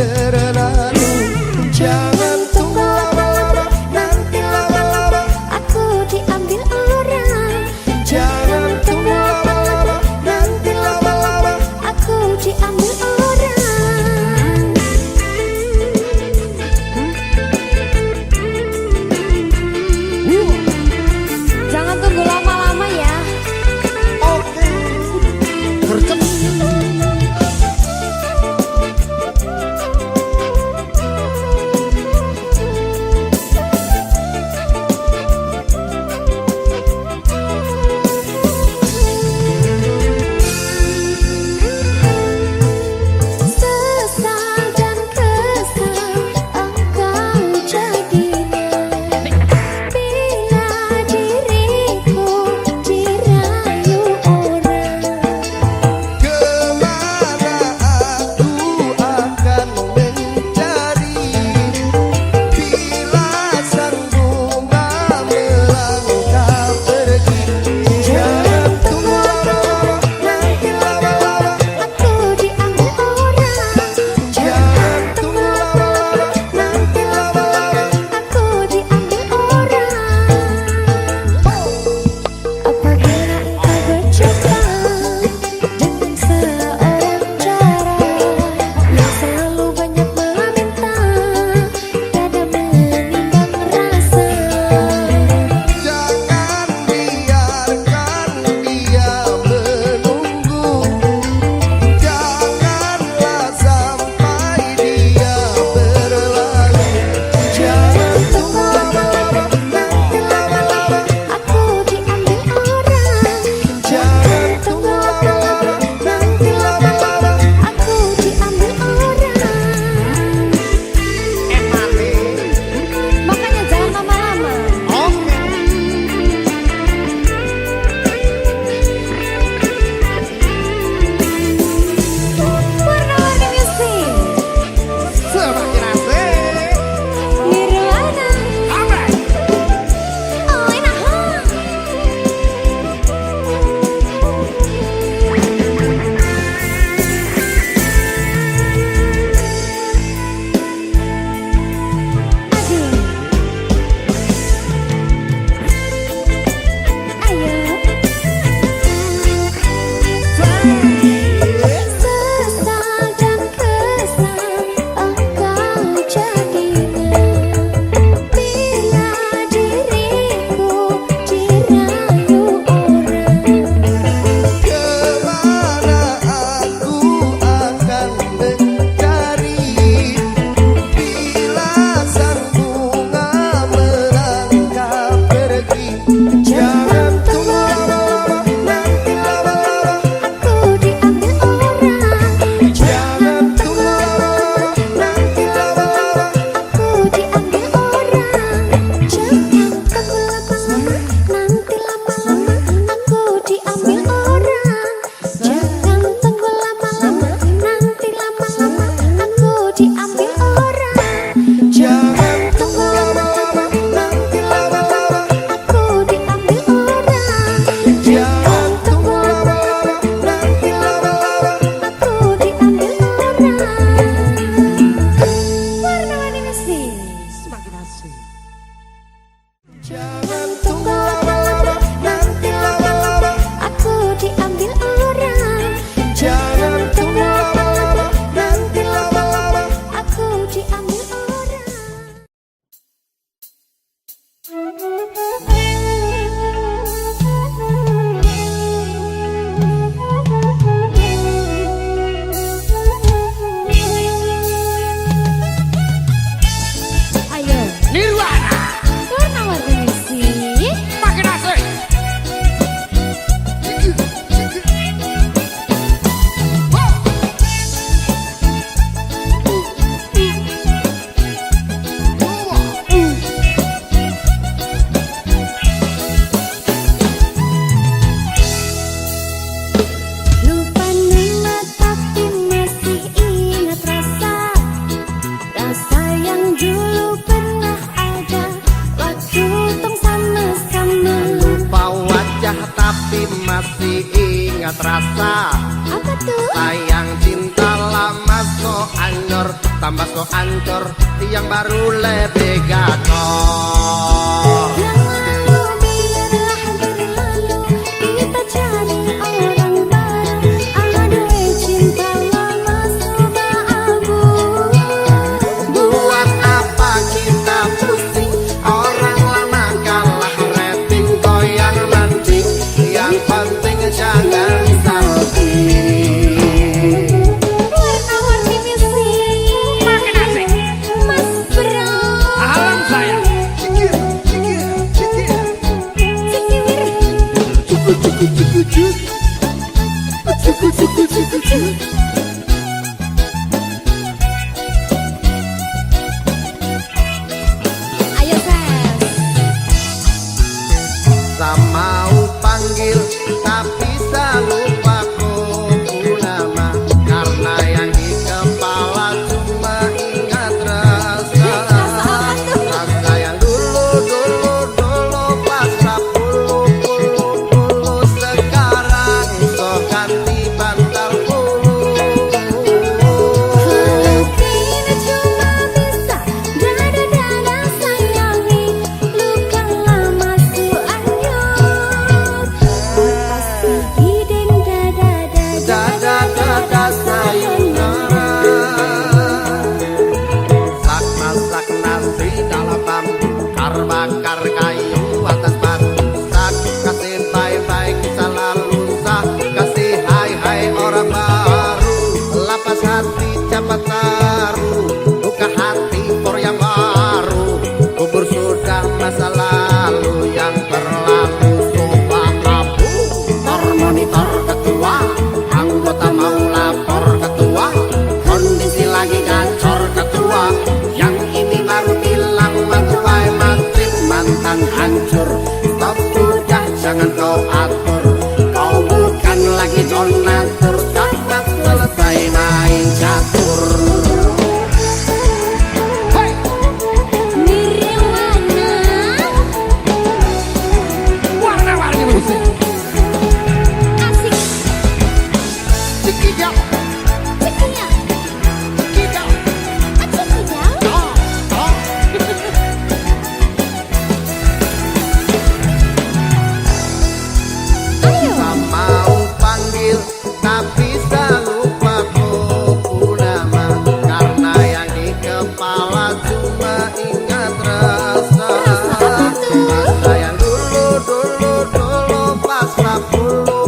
berlalu. Jangan tunggu lama-lama, nanti lama-lama aku diambil orang. Jangan tunggu lama-lama, nanti lama-lama aku diambil orang. Jangan tunggu lama-lama ya. Oke, gercep. Sesal dan kesal engkau jadinya bila diriku dirayu orang. Kemana aku akan mencari bila sang bunga melangkah pergi. Jangan tunggu lama-lama, nanti lama-lama Aku diambil orang. Jangan tunggu lama-lama, nanti lama-lama Aku diambil orang. Apabila engkau bercinta dengan seorang cara yang selalu banyak meminta, dada menimbang rasa. Jangan biarkan dia menunggu. Janganlah sampai dia berlalu. Jangan tunggu lama-lama, nanti lama-lama Aku diambil orang. Jangan tunggu lama-lama, nanti lama-lama Aku diambil orang. Makanya jangan lama-lama. Oke. Warna-warni musik Semakin asik. Nirwana. Oh enak ha. Ayo. Sesal dan kesal engkau jadinya bila diriku dirayu orang. Kemana aku akan mencari bila sang bunga melangkah pergi. Jangan tunggu lama-lama, nanti lama-lama Aku diambil orang. Jangan tunggu lama-lama, nanti lama-lama Aku diambil orang. Jangan tunggu lama-lama, nanti lama-lama aku diambil orang. Jangan tunggu lama-lama, nanti lama-lama aku diambil orang. Jangan tunggu lama-lama, nanti lama-lama Aku diambil orang. Jangan tunggu lama-lama, nanti lama-lama Aku diambil orang. Warna-warni musik. Semakin asik. Jangan tunggu lama-lama, nanti lama-lama Aku diambil orang. Jangan tunggu lama-lama, nanti lama-lama Aku diambil orang. Ayo, Nirwana. warna-warni musik. Makin asik. Lupa nama tapi masih ingat rasa. Rasa yang dulu pernah ada waktu tong sama-sama. Lupa wajah tapi masih ingat rasa. Apa tuh? Sayang cinta lama so anyor tambah so ancur, yang baru lebih gacor. Yang lalu biarlah berlalu, kita cari orang baru. Aduh cinta lama sudah abu. Buat apa kita pusing, orang lama kalah rating, goyang ranting, yang penting jangan salting. Warna-warni music Makin asik. Mas Bro Alam saya. Cikir, cikir, cikir. Cikiwir Cukup, cukup, cukup, cukup. Cukup, cukup, cukup, cukup. Ayo Ses Mau panggil tapi selalu paku nama, karena yang di kepala cuma ingat rasa. Rasa yang dulu pas puluh sekarang so ganti bantal bulu. Kalau kini cuma bisa dada-dada sayangi, luka lama su anyut. Lepas hiding Dada sayonara, sak masak nasi dalam bambu, bakar kayu atas batu, sak kasih bye-bye kisah lalu, sak kasih hai-hai orang baru, lapas hati cepat taruh, buka hati for yang baru, kubur sudah masa lalu yang berlalu. Coba abu monitor ketua, anggota mau lapor ketua, kondisi lagi gacor ketua, yang ini baru bilang matuai matrip mantan hancur. Stop udah jangan kau atur, kau bukan lagi donatur, cepat selesai main catur. Hey! Nirwana Warna-warni musik. asik Cikijau, cikinya cikijau, cikinya oh, oh. ayo Mau panggil tapi selalu paku nama, karena yang di kepala cuma ingat rasa. Rasa yang dulu pas puluh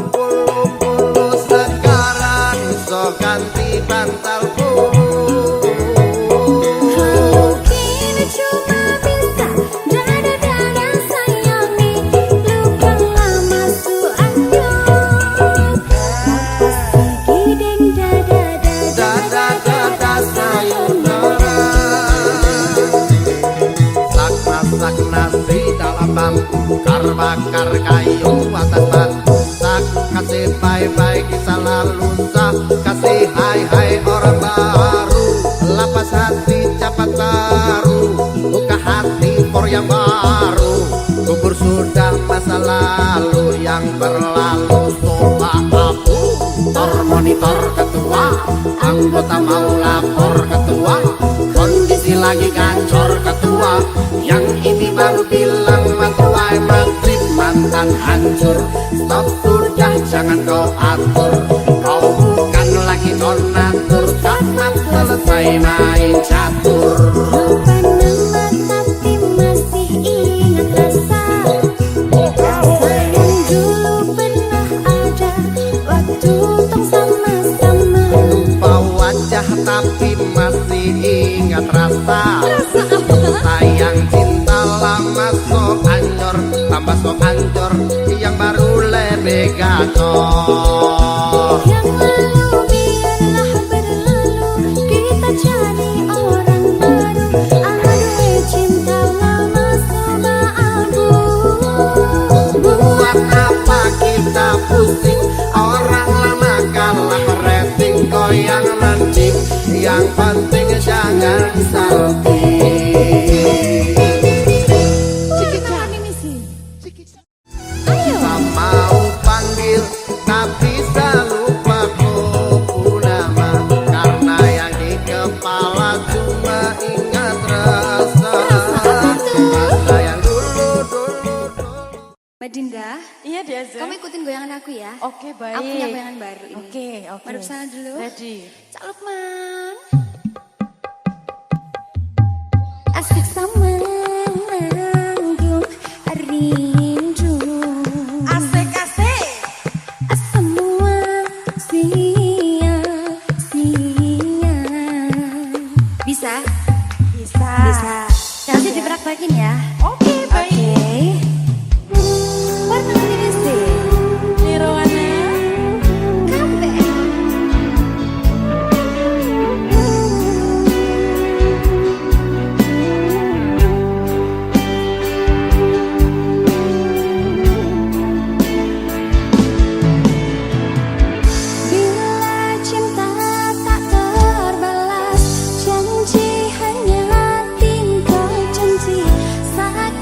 sekarang so ganti bantal bulu. Kalau kini cuma bisa dada-dada sayangi, luka lama su anyut. Lepas hiding Dada sayonara, sak masak nasi dalam bambu, bakar kayu atas batu, sak kasih bye-bye kisah lalu, sak kasih hai-hai orang baru, lapas hati cepat taruh, buka hati for yang baru, kubur sudah masa lalu yang berlalu. Coba abu monitor ketua, anggota mau lapor ketua, kondisi lagi gacor ketua, yang ini baru bilang matuai matrip mantan hancur. Stop sudah jangan kau atur, kau bukan lagi donatur, cepat selesai main catur. lupa nama tapi masih ingat rasa. Rasa yang dulu pernah ada waktu tong sama-sama. Lupa wajah tapi masih ingat rasa. Rasa apa? Sayang cinta lama so anjor, tambah so ancur, yang baru lebih gacor. Yang lalu biarlah berlalu, kita cari orang baru. Aduh cinta lama sudah abu. Buat apa kita pusing, orang lama kalah rating, goyang ranting, yang penting jangan salting. Ayo Mau panggil tapi cuma ingat rasa yang dulu. Mbak Dinda, Iya Diaza. kamu ikutin goyangan aku ya. Oke baik. Aku punya goyangan baru ini. Oke. Madu sana dulu. Ready. Cak Lukman. Asik sama nanggung rindu. Asik. Semua sia-sia. Bisa? Bisa. Nanti dipraktekin ya. Oke baik. Warna diri sih. Nirwana. Kambe. Bila cinta tak terbalas, janji hanya tinggal janji. Saat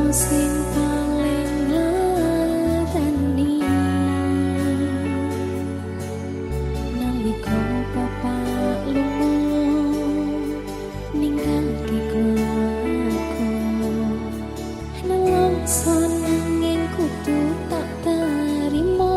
sing paling ngerteni nalika bapak lunga ninggalke keluarga nelongso nanging kudu tak terima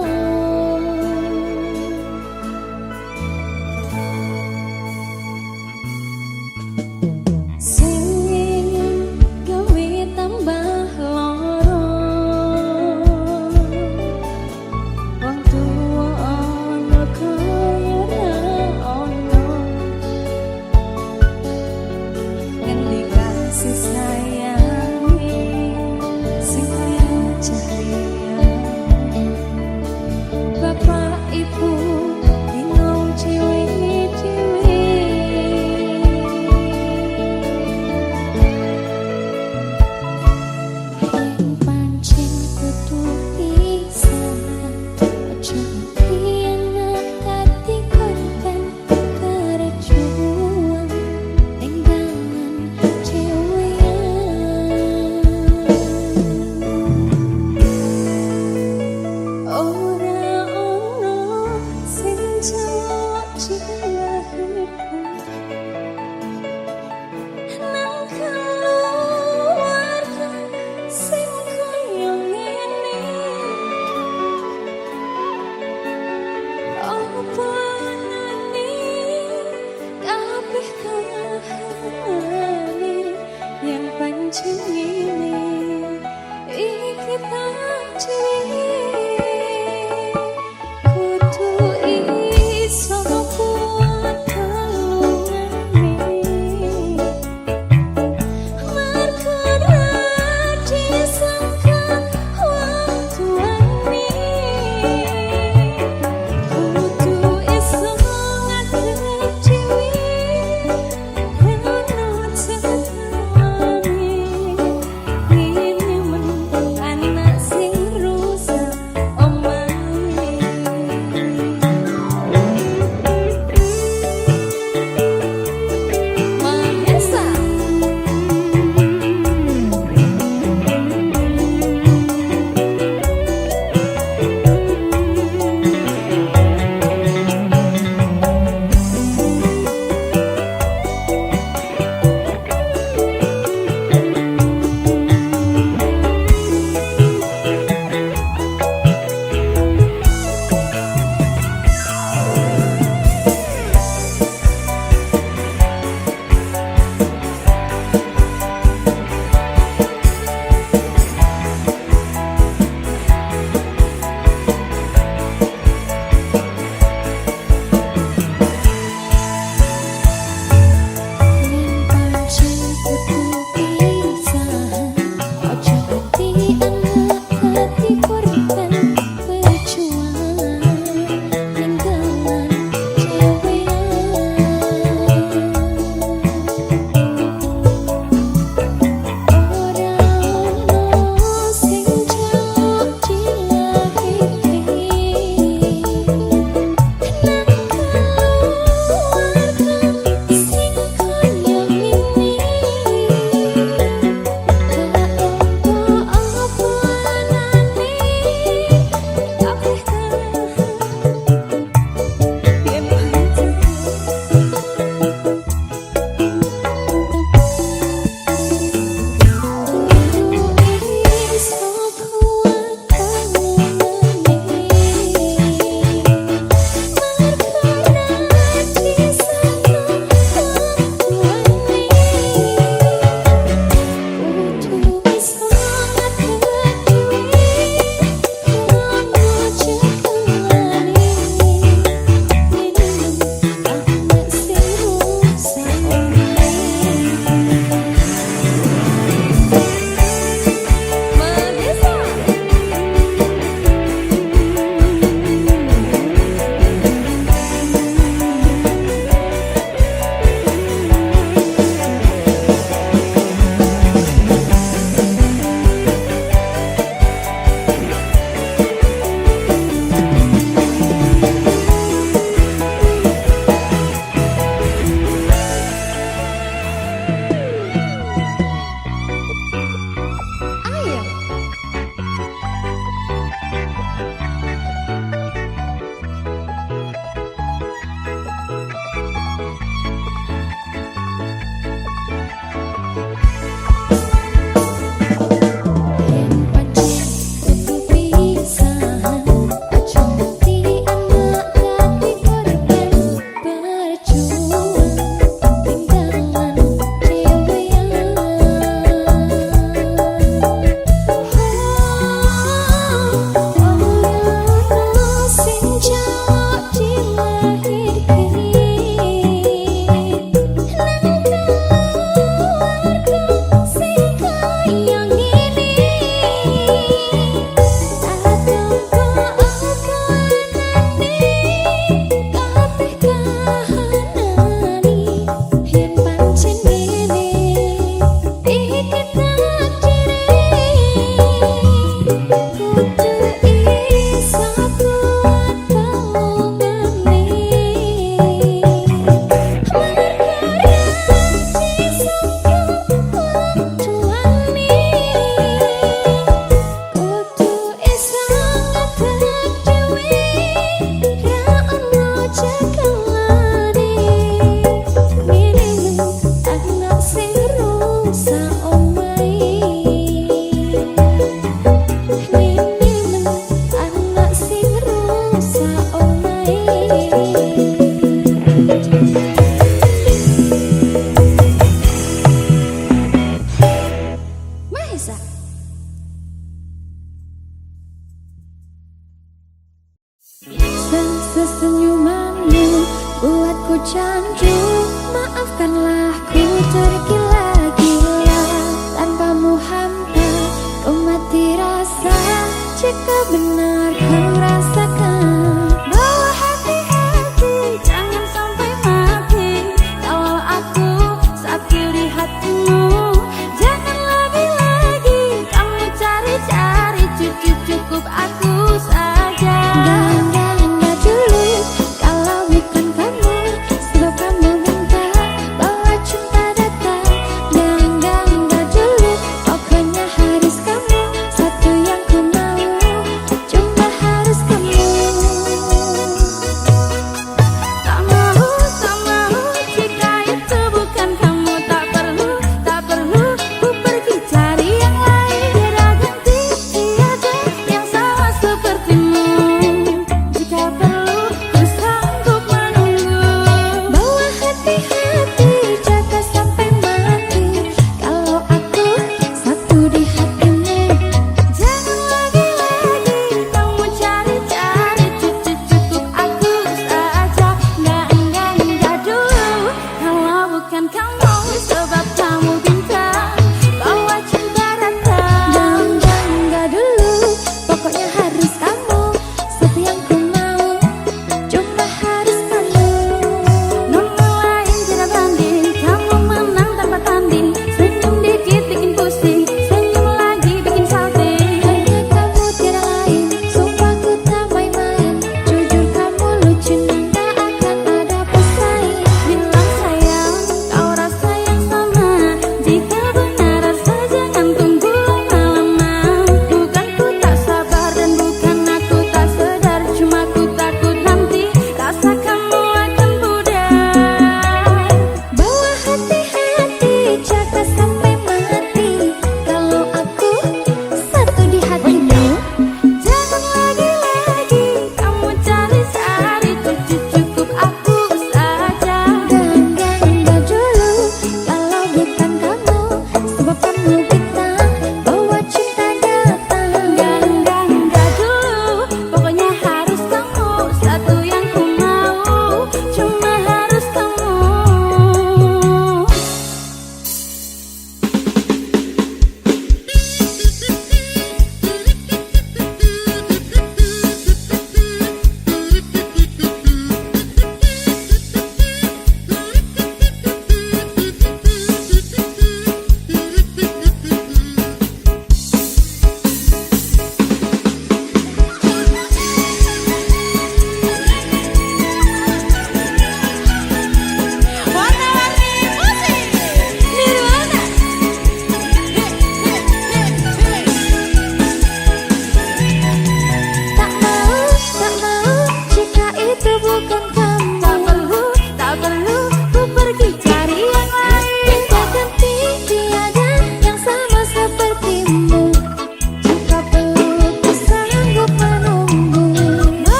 benar-benar kau rasakan bahwa hati-hati jangan sampai mati. Kalau aku sakit di hatimu, jangan lagi-lagi kamu cari-cari, cukup aku saja. Enggak dulu kalau bukan kamu, sebab kamu minta bahwa cinta datang. Enggak dulu, pokoknya harus kamu, satu yang ku mau, cuma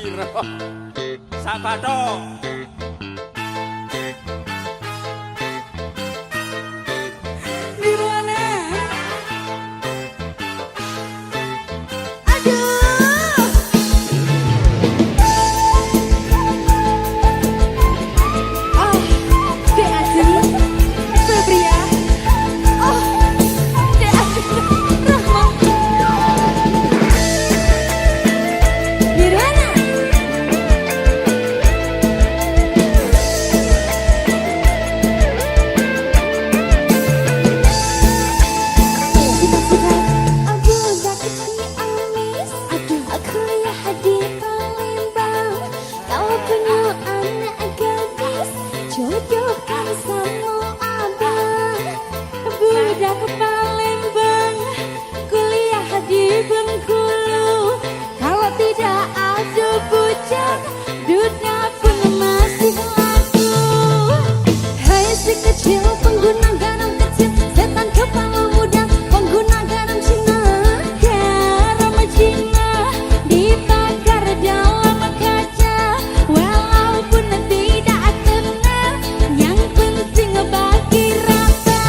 piro. Sabato. Nirwana. Aduh. Oh, Dek Adi, Febria. Oh, Dek Adi, Rahma. Nirwana. Aku udah kecil amis, aku lihat di Palembang. Kau punya anak gadis, jodohkan sama abang. Budak ke Palembang, kuliah di Bengkulu. Kalau tidak ada bujang, dunia pun masih laku. Hai si kecil pengguna garam kecil, setan kepala muda pengguna garam Cina. Garam Cina dibakar dalam kaca, walaupun tidak kena, yang penting bagi rata.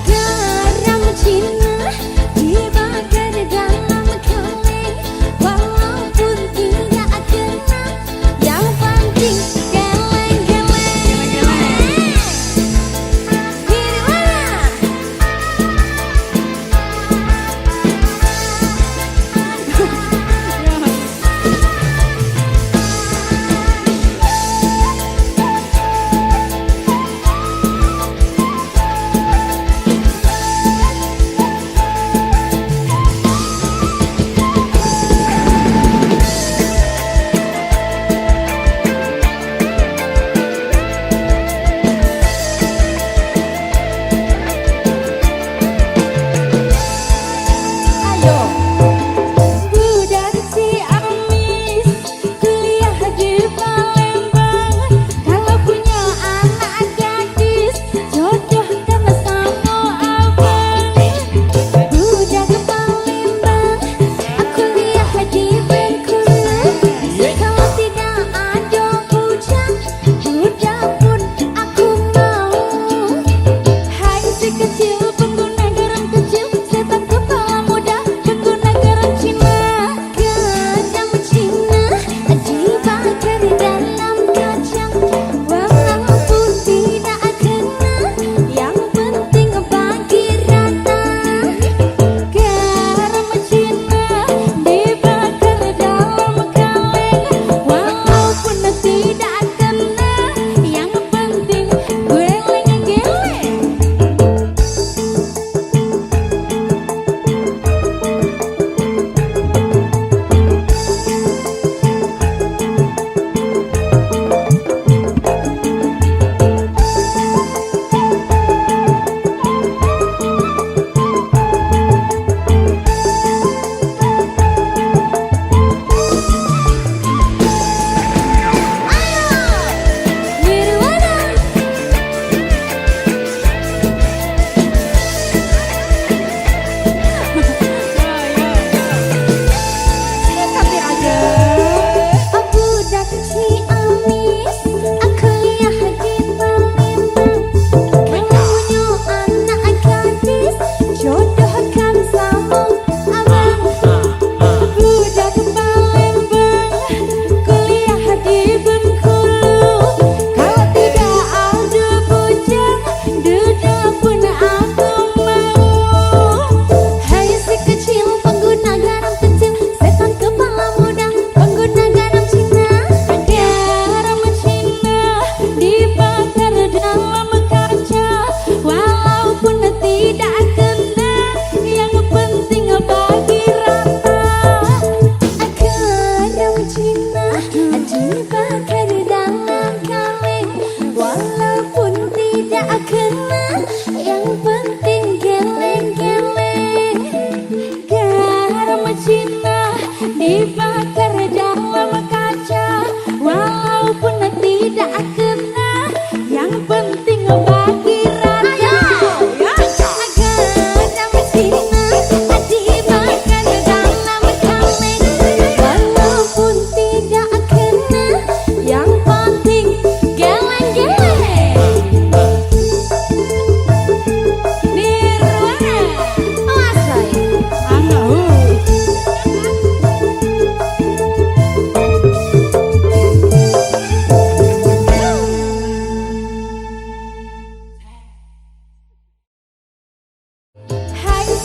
Garam Cina dibakar dalam kaleng, walaupun tidak kena, yang penting geleng-geleng. Ayo, budak si amis, kuliah di Palembang. Kalau punya anak gadis, jodohkan sama abang. Budak Palembang, aku lihat di Bengkulu. Kalau tidak ada bujang, budak pun aku mau. Hai si kecil pengguna garam kecil, setan kepala muda pengguna garam Cina. Garam Cina dibakar dalam kacang, walaupun tidak kena, yang penting bagi rata. Garam Cina dibakar dalam kaleng, walaupun tidak kena, yang penting geleng-geleng.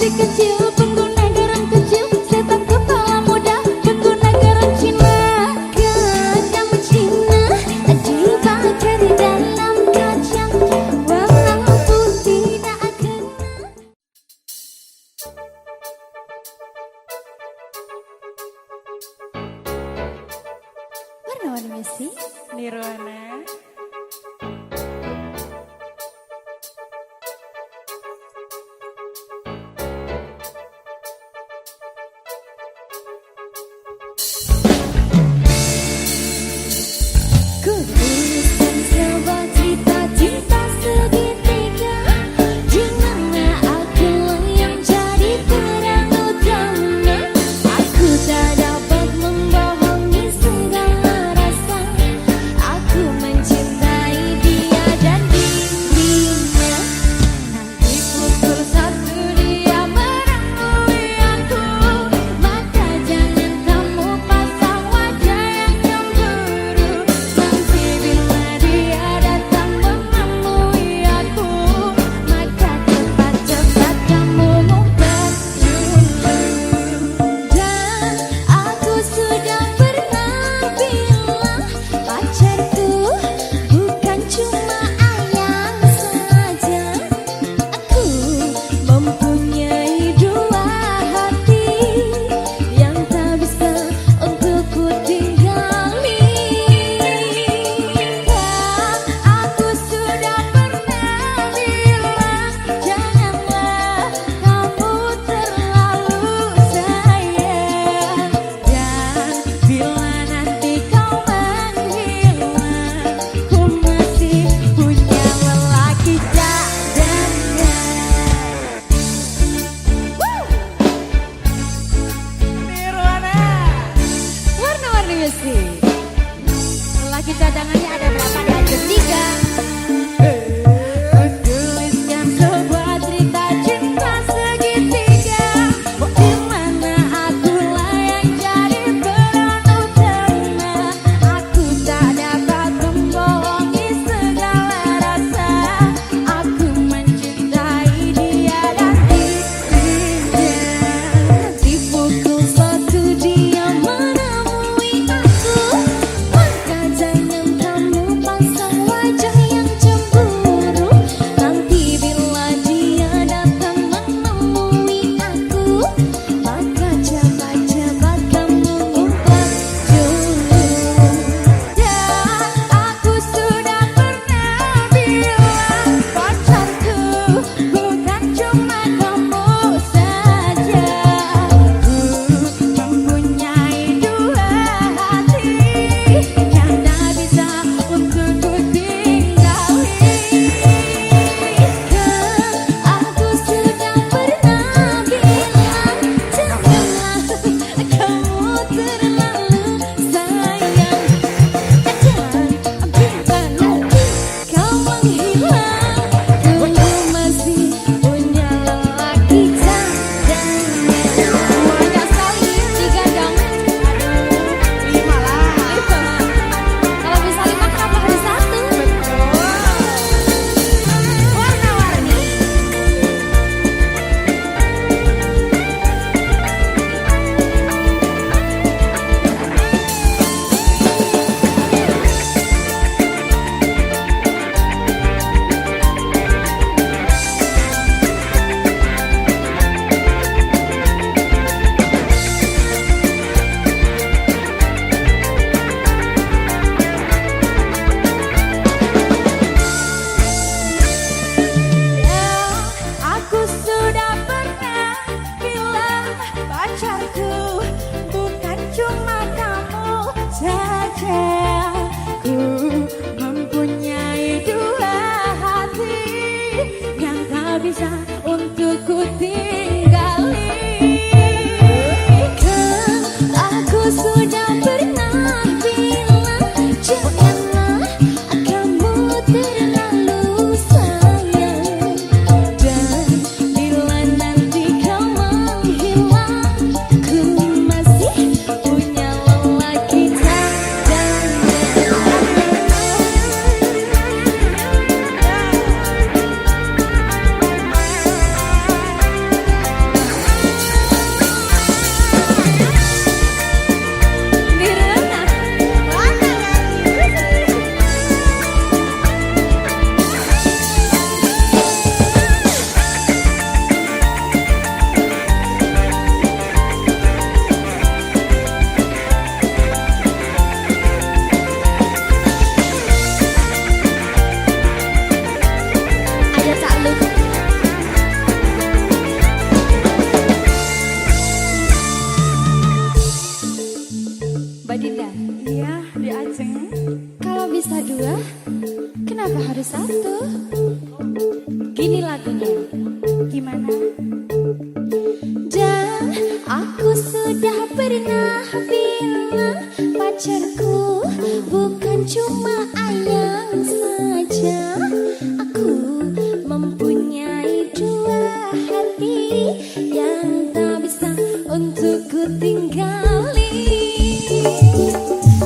masih kecil, pengguna garam kecil, setan kepala muda, pengguna garam Cina. Garam Cina dibakar dalam kacang, warna putih tak kena. Warna-warni musik Nirwana. Ku tuliskan sebuah cerita cinta segitiga, di mana akulah yang jadi peran utama. Aku tak dapat membohongi segala rasa. Aku mencintai dia dan dirinya. Nanti pukul 1 dia menemui aku, maka jangan kamu pasang wajah yang cemburu. Nanti bila dia datang menemui aku, maka cepat-cepat kamu ngumpet dulu. Dan aku sudah pernah bilang, pacarku bukan cuma ayang saja. Aku mempunyai dua hati yang tak bisa untuk ku tinggali. Aku sudah pernah bilang, janganlah kamu terlalu sayang. Dan bila nanti kau menghilang, ku masih punya lelaki cadangan. Nirwana. Warna-warni musik. Lelaki cadangannya ada berapa? Ada 3. Tuliskan sebuah cerita cinta segitiga, di mana akulah yang jadi peran utama. Aku tak dapat membohongi segala rasa. Aku mencintai dia dan dirinya. Di pukul 1 dia menemui aku, maka jangan kamu pasang wajah yang cemburu. Nanti bila dia datang menemui aku, maka cepat-cepat kamu ngumpet dulu. Dan aku sudah pernah bilang, pacarku bukan cuma kamu saja. Aku mempunyai dua hati yang tak bisa untuk ku tinggali. Aku sudah pernah bilang, janganlah kamu terlalu sayang. Dan bila nanti kau menghilang, ku masih punya lelaki cadangan. Banyak sekali 3 dong. Aduh, 5 lah. Kalau bisa 5 kenapa harus 1? Warna-warni. Aku sudah pernah bilang, pacarku bukan cuma kamu saja. Ku mempunyai dua hati yang tak bisa untuk ku tinggali. Aku sudah pernah bilang, janganlah kamu terlalu sayang. Dan bila nanti kau menghilang, ku masih punya lelaki cadangan. Dan aku sudah pernah bilang pacarku bukan cuma ayang saja. Aku mempunyai dua hati yang tak bisa untuk ku tinggali.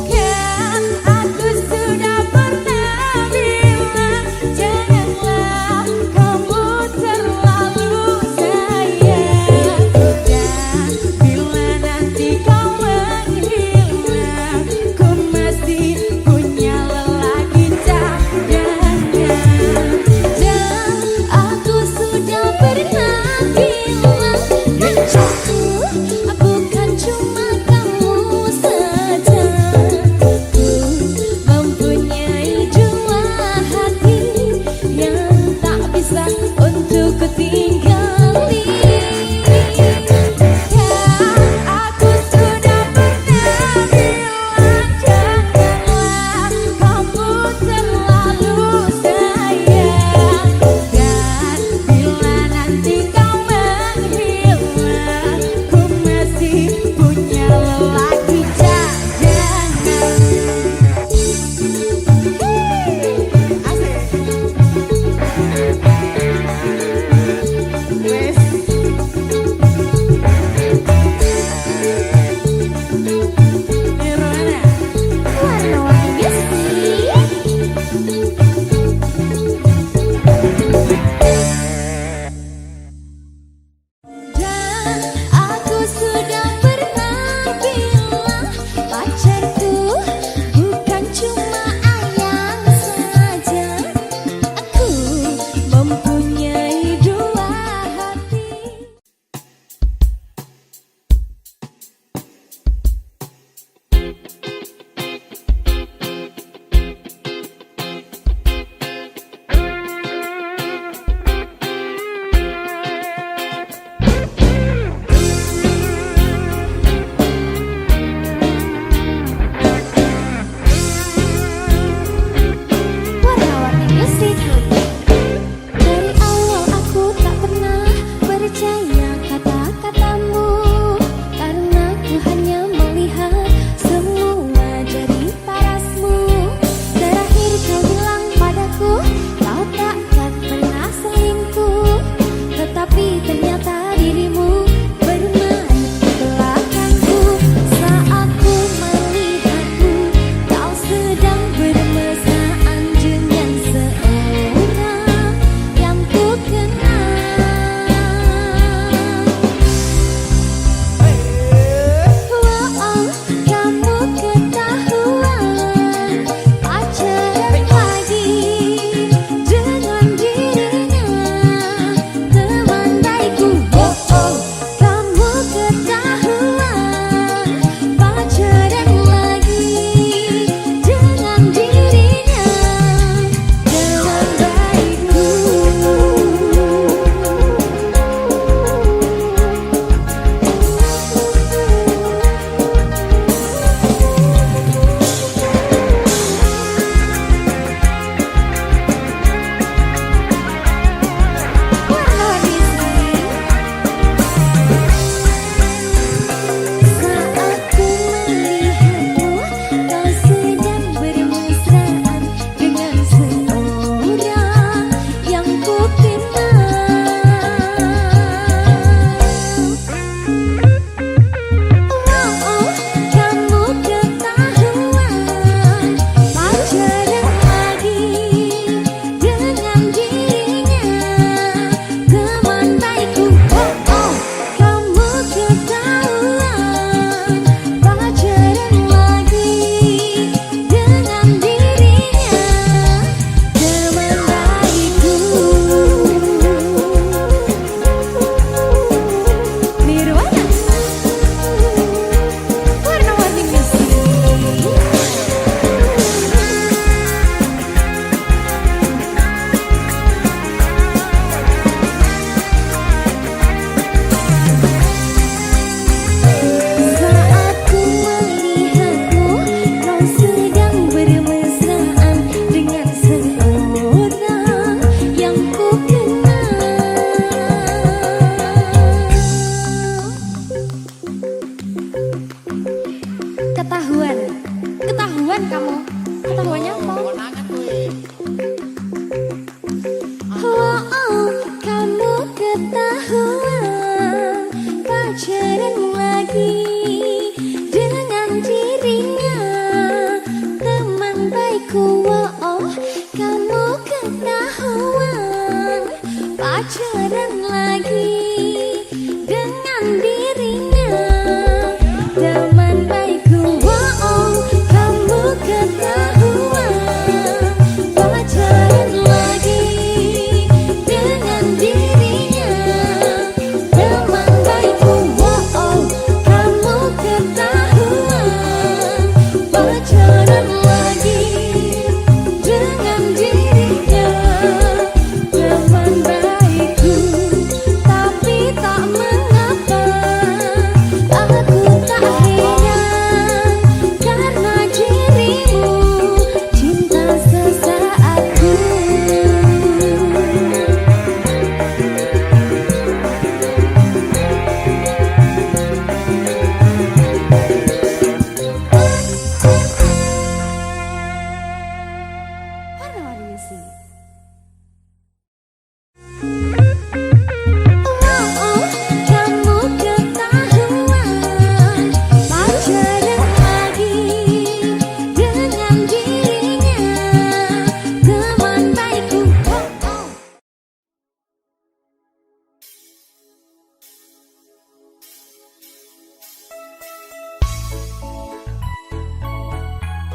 Kan aku sudah pernah bilang janganlah kamu terlalu sayang. Dan bila nanti kau menghilang, ku masih punya lelaki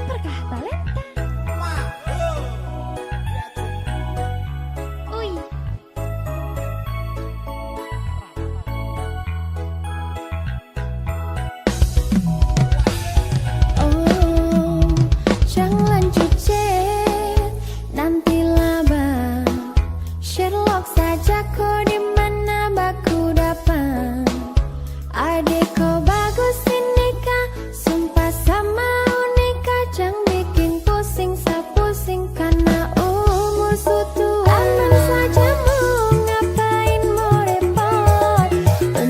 Berkah talenta. Ui. Oh, jangan cucet, nanti laba. Sherlock saja kau di mana baku dapat. Adek kau bagus ini kah, sumpah sama unika. Jangan bikin pusing, sapusing karena musuh tua. Aman saja mau ngapain mau repot.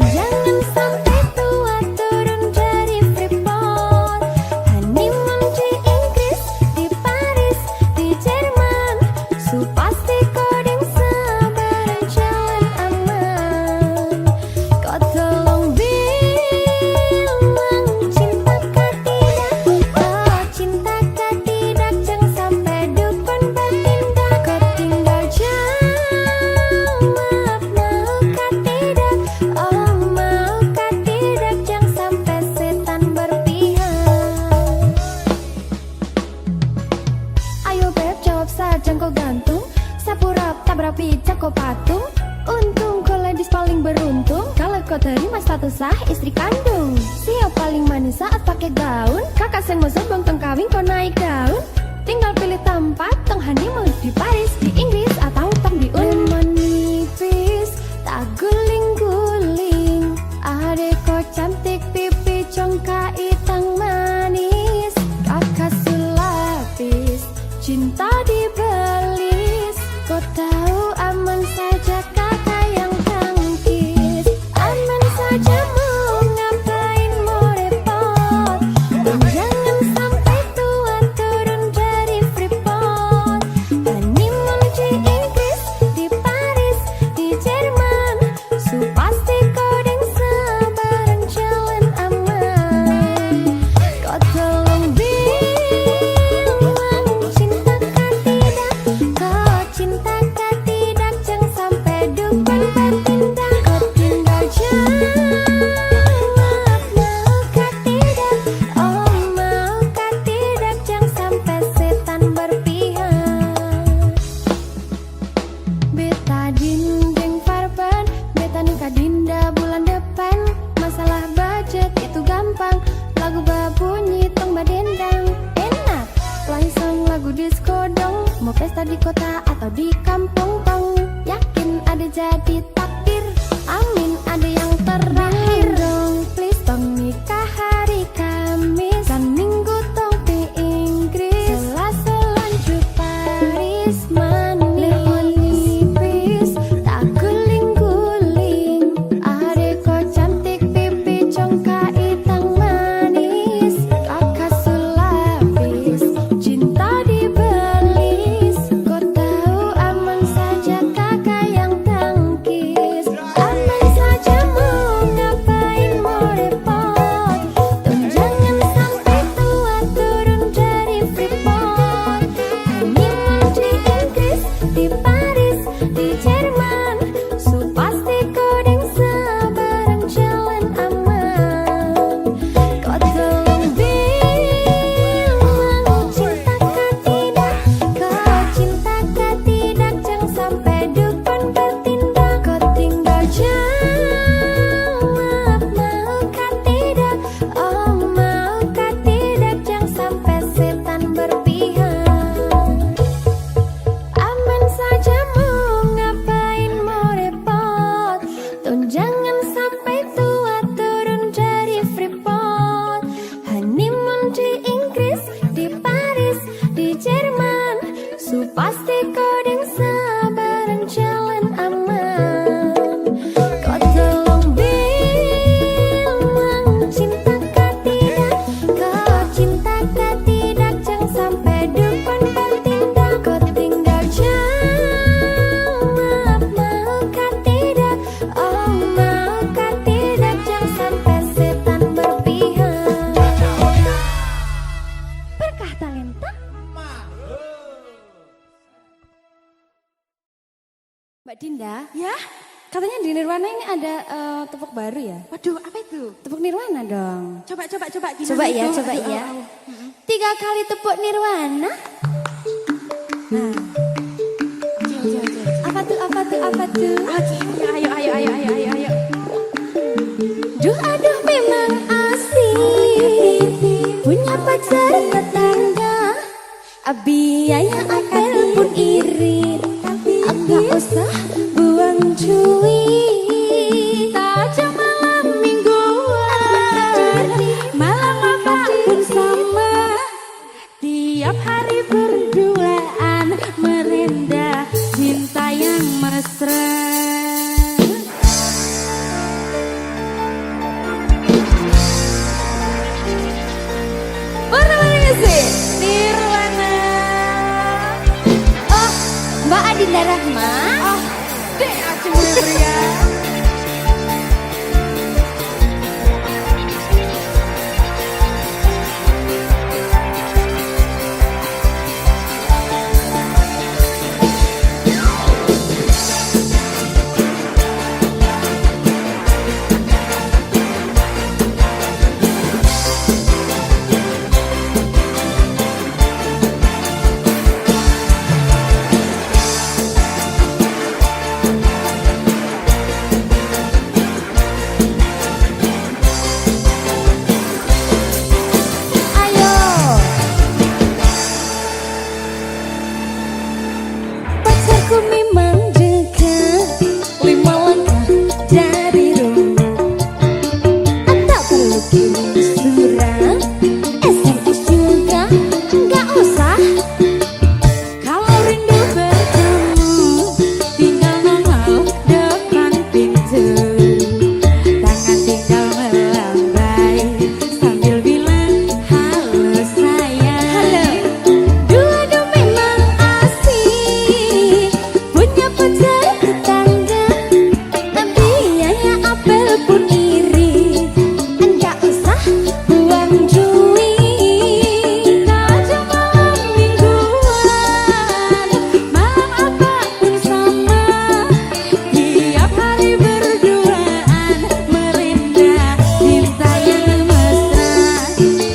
Jangan sampai tua turun dari Freeport. Honeymoon di Inggris, di Paris, di Jerman. Su pasti coding sabar jalan aman. Kau tolong bilang cinta kah tidak. Oh cinta kah tidak. Jangan sampai dukun bertindak. Kau tinggal jawab mau kah tidak. Oh mau kah tidak. Jangan sampai setan berpihak. Ayo beb jawab saja kau gantung. Sapu rap tabrak pijak kau patung. Untung kau ladies paling beruntung. Kalau kau terima status sah istri kandung. Siap paling manis saat pakai gaun. Kakak sen mau sebelum tong kawin kau naik daun. Tinggal pilih tempat tong honeymoon di Paris, di Inggris atau tong di Lemon nipis, tak guling-guling. Adek kau cantik pipi congka itang manis. Kakak sulapis, cinta dibelis. Kau tahu aman saja kakak yang tangkis. Aman saja mau ngapain mau repot. Jangan sampai tua turun dari Freeport. Honeymoon di Inggris, di Paris, di Jerman. Su pasti coding sabaran jalan aman. Kau tolong bilang cinta kah tidak. Kau cinta kah tidak. Jangan sampai dukun bertindak. Kau tinggal jawab mau kah tidak. Oh mau kah tidak. Jangan sampai setan berpihak. Beta dinding farban, beta nikah dinda bulan depan. Masalah budget itu gampang. Lagu babunyi tong badendang. Enak, play song lagu disco dong. Mau pesta di kota atau di kampung tong. Yakin ada jadi takdir. Amin ada yang terakhir dong. Please tong nikah hari Kamis. Kan minggu tong di Inggris. Selasa lanjut Paris manis. Lemon nipis, tak guling-guling. Adek kau cantik pipi congka itang manis. Kakak sulapis, cinta dibelis. Kau tahu aman saja kakak yang tangkis. Aman saja mau ngapain mau repot. Jangan sampai tua turun dari Freeport. Honeymoon di Inggris, di Paris, di Jerman. Su pasti coding sabaran jalan aman. Kau tolong bilang cinta kah tidak. Kau cinta kah tidak. Jangan sampai dukun bertindak. Kau tinggal jawab mau kah tidak. Oh mau kah tidak. Jangan sampai setan berpihak. Aman saja mau ngapain mau repot. Tuh jangan sampai tua turun dari Freeport. Honeymoon di Inggris, di Paris, di Jerman. Su pasti coding sabaran jalan aman. Kau tolong bilang cinta kah tidak. Kau cinta kah tidak. Jangan sampai dukun bertindak. Kau tinggal jawab mau kah tidak. Oh mau kah tidak. Jangan sampai setan berpihak. Berkah talenta. Mbak Dinda, Ya, Katanya di Nirwana ini ada tepuk baru ya? Waduh, apa itu? Tepuk Nirwana dong. Coba gimana Coba ya, itu? coba Aduh, ya. au. 3 kali tepuk Nirwana. Nah, Oke. apa tuh? Oke, ayo. Duh aduh memang asik punya pacar tetangga. Biaya apel pun irit, enggak usah buang cuit. Aja malam mingguan, malam apapun sama. Tiap hari berduaan merendah cinta yang mesra. Nirwana. Oh, Mbak Adinda Rahma. Oh, dek aku ya. Ayo. Pacarku memang dekat 5 langkah dari rumah. Tak perlu kirim surat, SMS juga nggak usah. Kalau rindu bertemu, tinggal nongol depan pintu. Tangan tinggal melambai sambil bilang halo sayang. Dua-dua memang asik punya pacar tetangga. Biaya apel pun iri, enggak usah buang duit. Aja malam mingguan, malam apapun sama. Tiap hari berduaan merendah cinta yang mesra.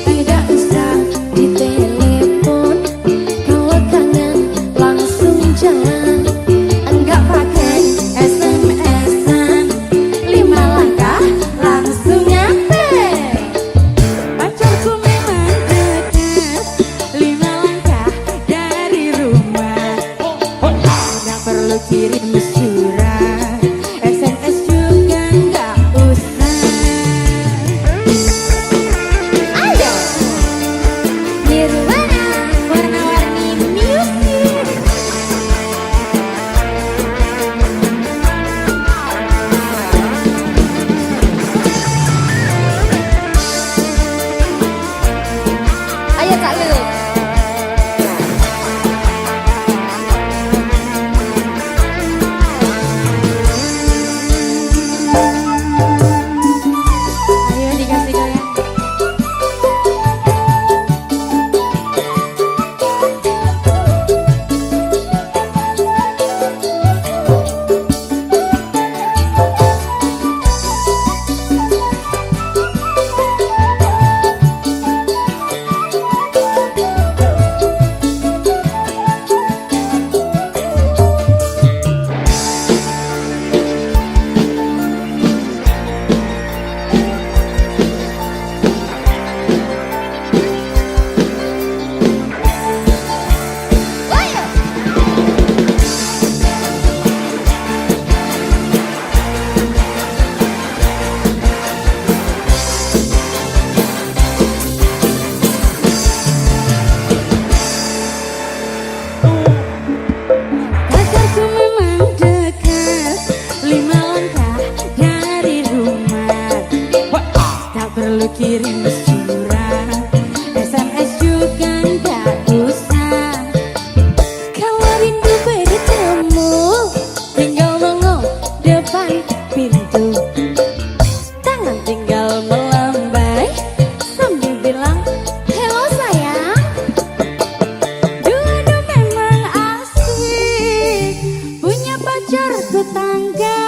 Tidak usah ditelepon, kalau kangen langsung jalan. Enggak pakai SMS-an, 5 langkah langsung nyampe. Pacarku memang dekat 5 langkah dari rumah. Nggak perlu kirim surat, SMS juga nggak usah. Ayo, Nirwana warna-warni music. Ayo Kak Lulu. Ayo dikasih goyang. Ayo. Pacarku memang dekat 5 langkah dari rumah. Tak perlu kirim surat, SMS juga nggak usah. Kalau rindu bertemu, tinggal nongol depan pintu. Tangan tinggal melambai sambil bilang hello sayang. Dua-dua memang asik punya pacar tetangga.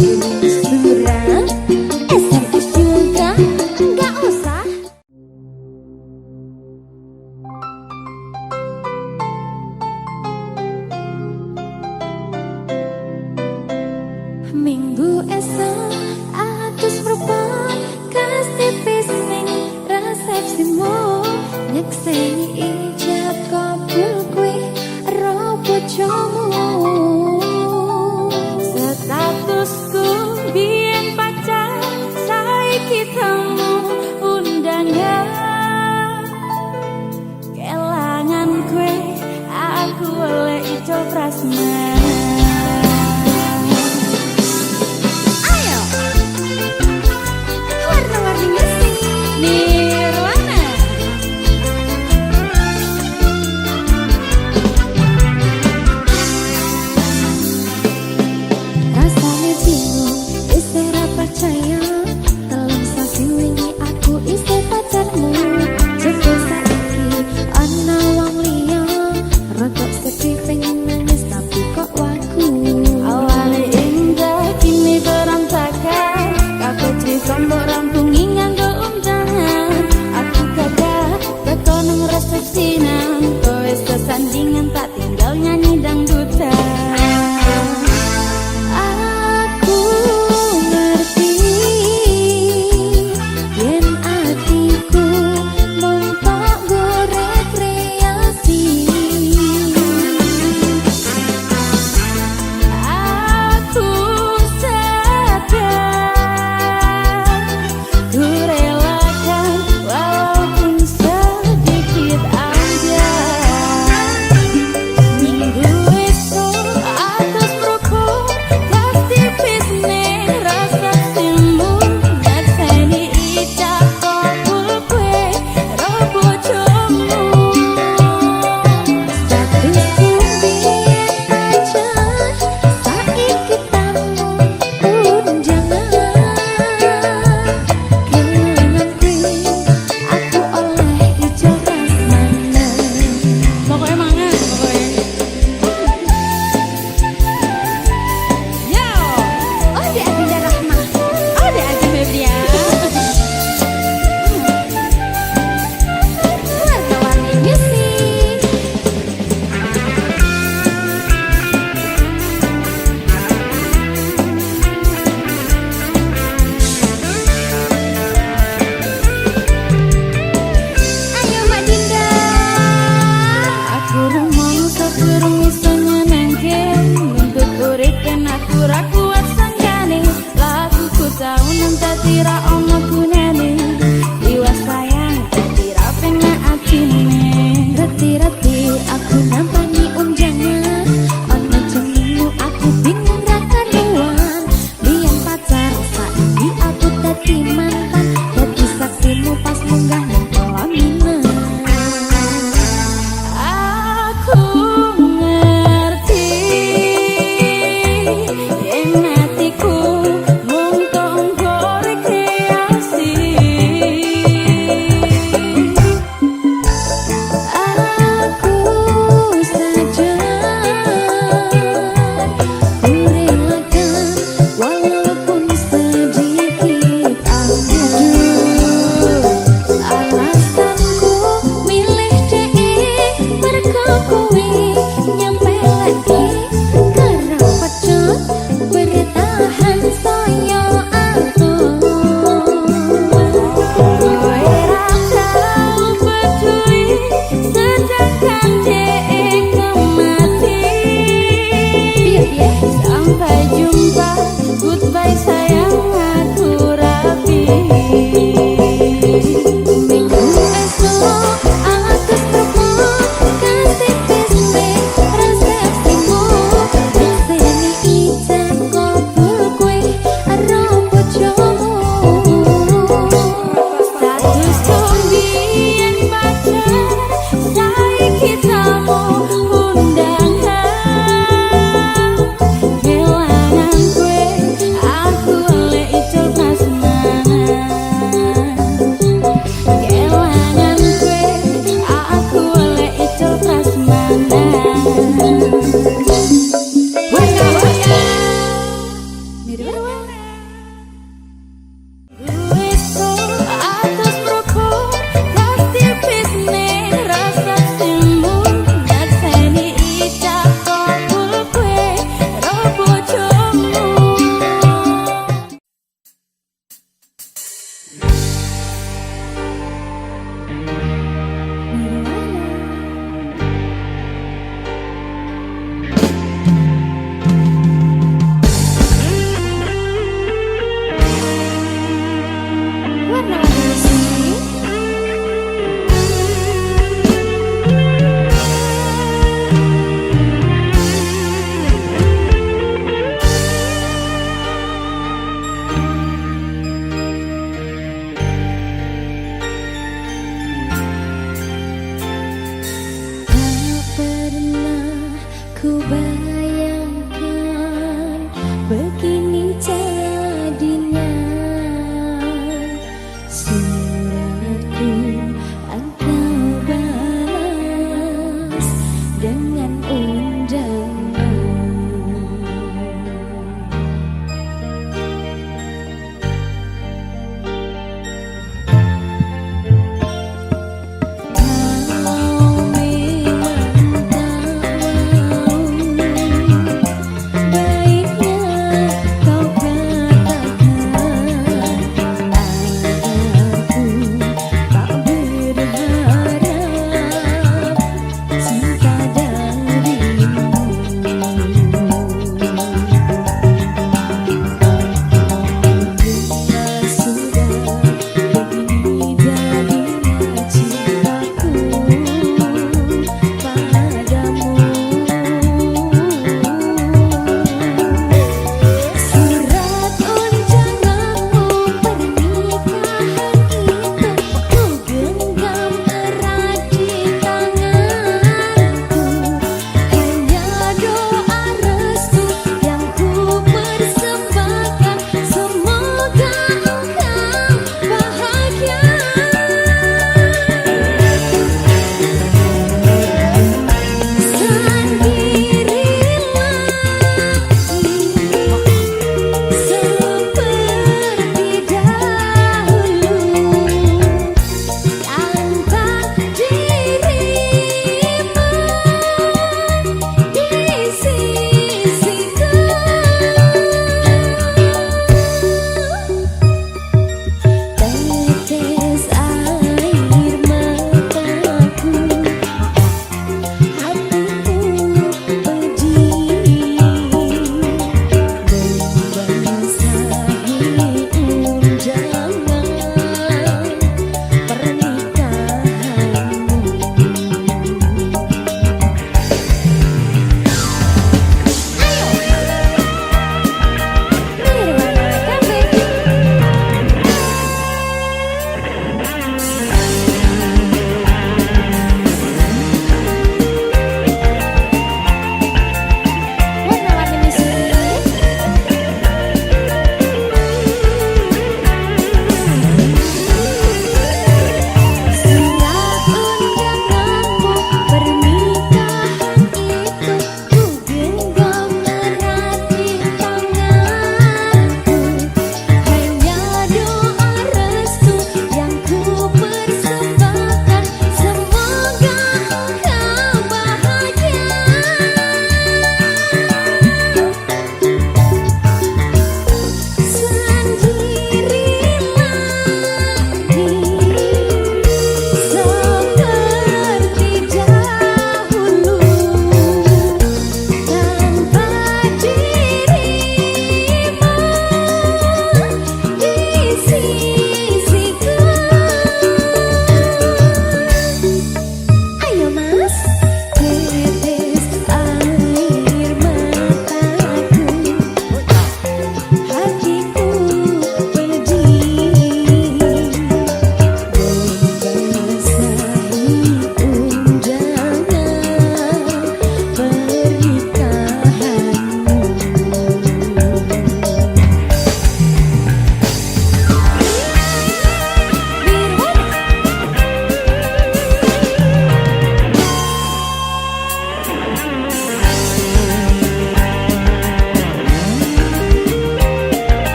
kirim surat, SMS juga nggak usah. Minggu esok atus perempuan kasih pising resepsimu, nyekseni ijab kabul kue robot jomu. Statusku biyen pacar saiki temu undangan, kelangan kue aku oleh itu prasmanan.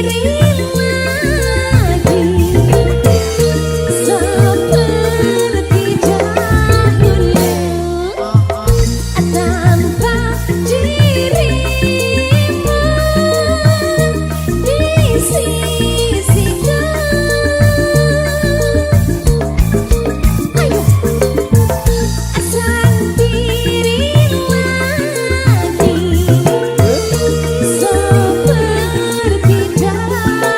Seperti dahulu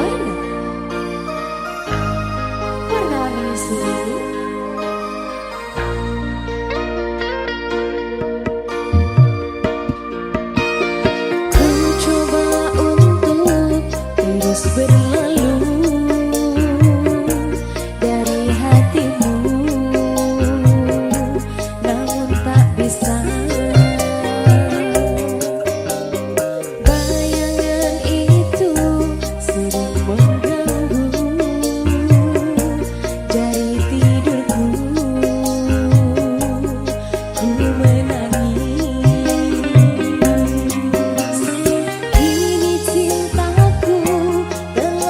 mana? Warna-warninya sendiri. Ku coba untuk terus berlalu dari hatimu, namun tak bisa. Bayangan itu sering mengganggu dari tidurku. Ku menangis. Kini cintaku telah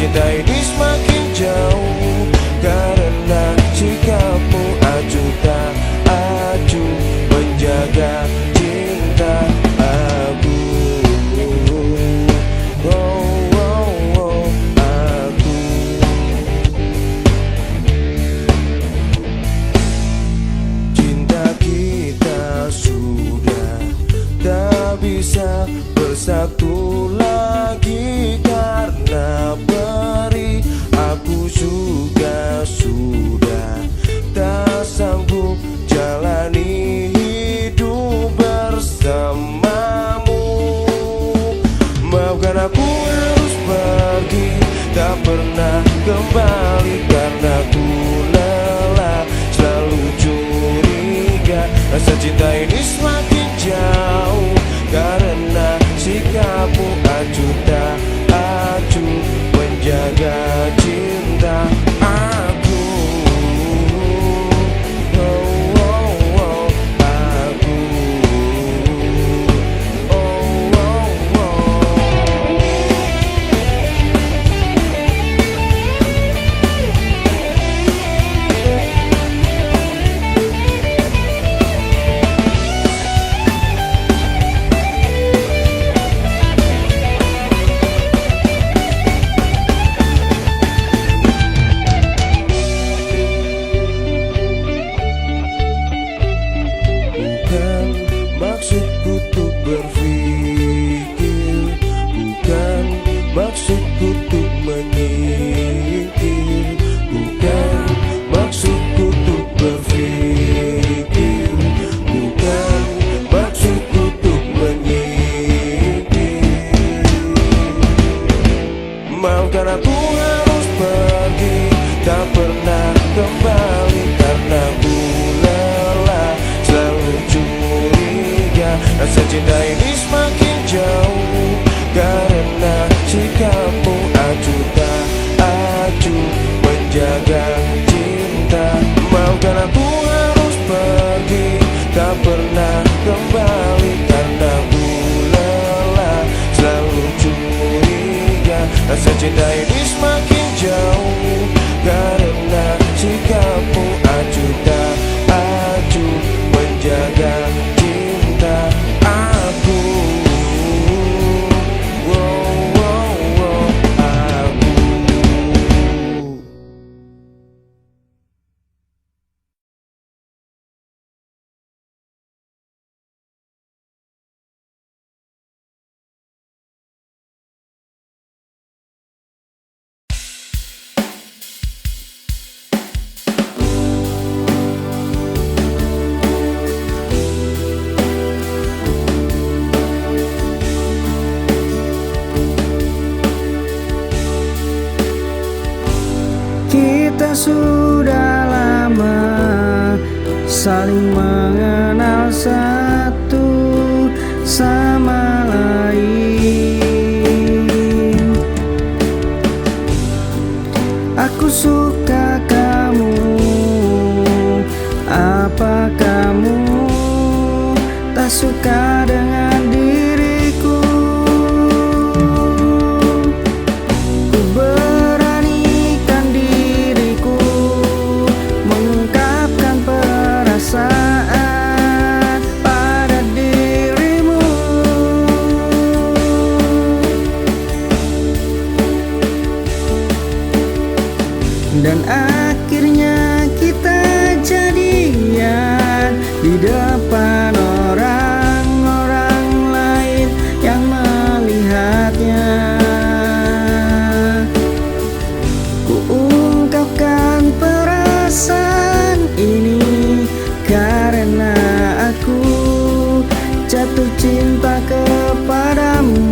cinta ini semakin jauh karena sikapmu acuh tak acuh menjaga cinta aku. Aku cinta kita sudah tak bisa bersatu lagi karena peri. Aku juga sudah tak sanggup jalani hidup bersamamu. Maafkan aku harus pergi, tak pernah kembali karena ku lelah selalu curiga. Rasa cinta ini semakin jauh karena sikapmu acuh tak acuh menjaga cinta aku. Aku. Bukan maksudku untuk berpikir, bukan maksudku untuk menyingkir, bukan maksudku untuk berpikir, bukan maksudku untuk menyingkir. Maafkan aku harus pergi, tak pernah kembali karena ku lelah selalu curiga. Rasa cinta ini semakin jauh karena sikapmu acuh tak acuh menjaga cinta. Maafkan aku harus pergi, tak pernah kembali karena ku lelah selalu curiga. Rasa cinta ini semakin jauh karena sikapmu acuh tak acuh menjaga cinta aku. Aku. Kita sudah lama saling mengenal satu sama lain. Aku suka kamu, apa kamu tak suka dengan diriku? Ku beranikan diriku mengungkapkan perasaan pada dirimu. Dan akhirnya kita jadian di depan orang-orang lain yang melihatnya. Ku ungkapkan perasaan ini karena aku jatuh cinta kepadamu.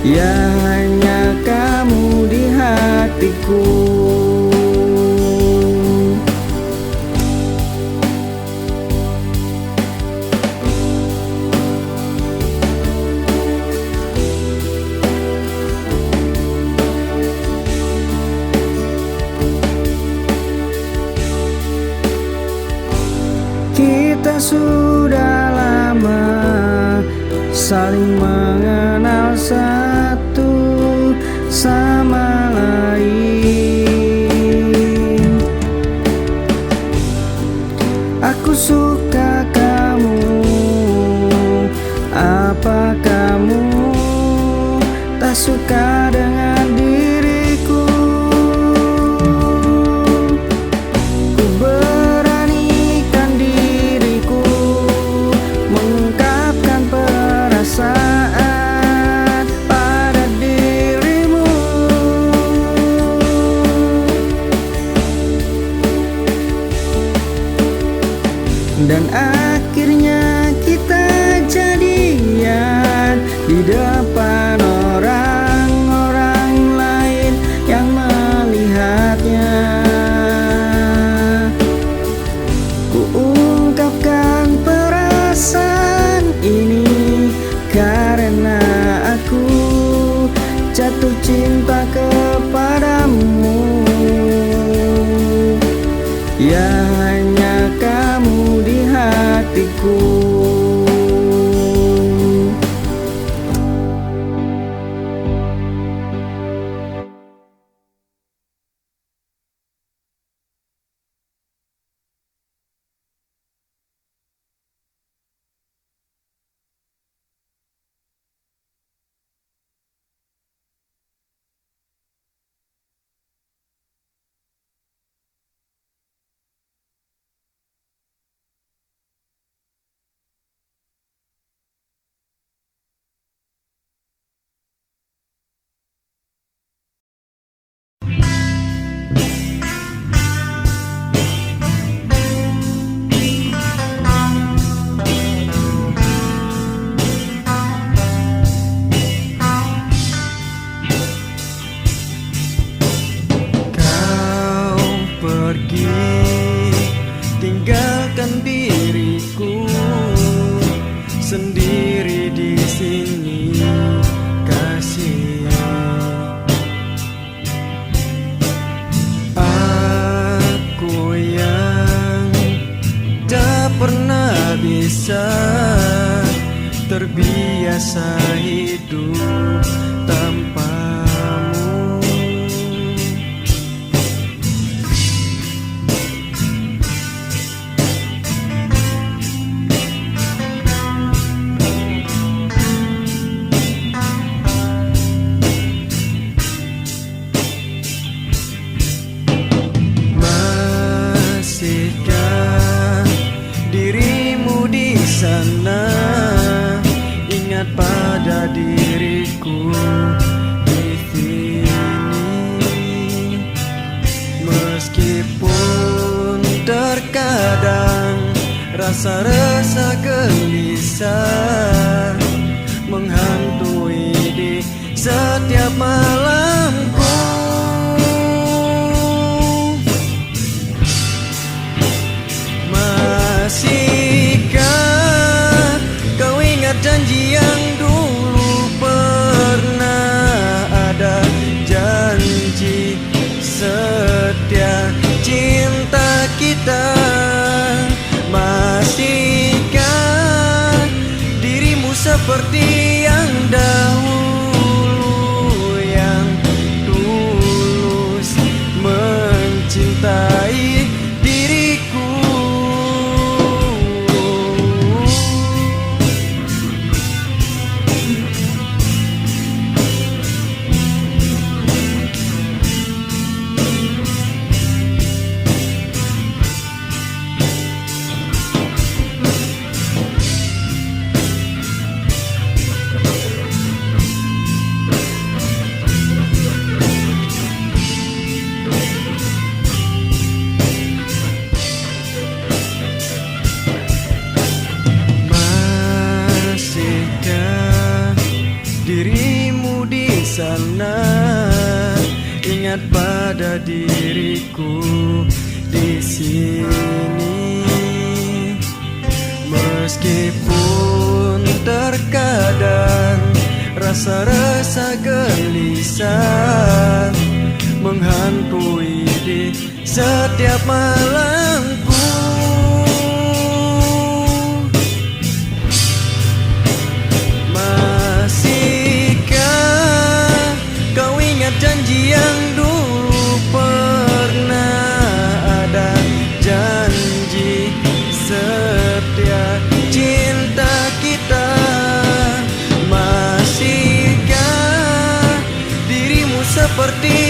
Ya hanya kamu di hatiku. Kita sudah lama saling mengenal satu suka dengan diriku. Ku beranikan diriku mengungkapkan perasaan pada dirimu. Dan akhirnya kita jadian di depan orang-orang lain yang melihatnya. Ku ungkapkan perasaan ini karena aku jatuh cinta kepadamu. Ya hanya kamu di hatiku. Tinggalkan diriku sendiri di sini, kasih. Aku yang tak pernah bisa terbiasa hidup tanpamu. Sana ingat pada diriku di sini, meskipun terkadang rasa-rasa gelisah menghantui di setiap malamku. Masihkah kau ingat janji yang dulu pernah ada, janji setia cinta kita? Masihkah dirimu seperti yang dahulu, yang tulus mencintai diriku? Dirimu di sana ingat pada diriku di sini, meskipun terkadang rasa-rasa gelisah menghantui di setiap malamku. Janji yang dulu pernah ada, janji setia cinta kita? Masihkah seperti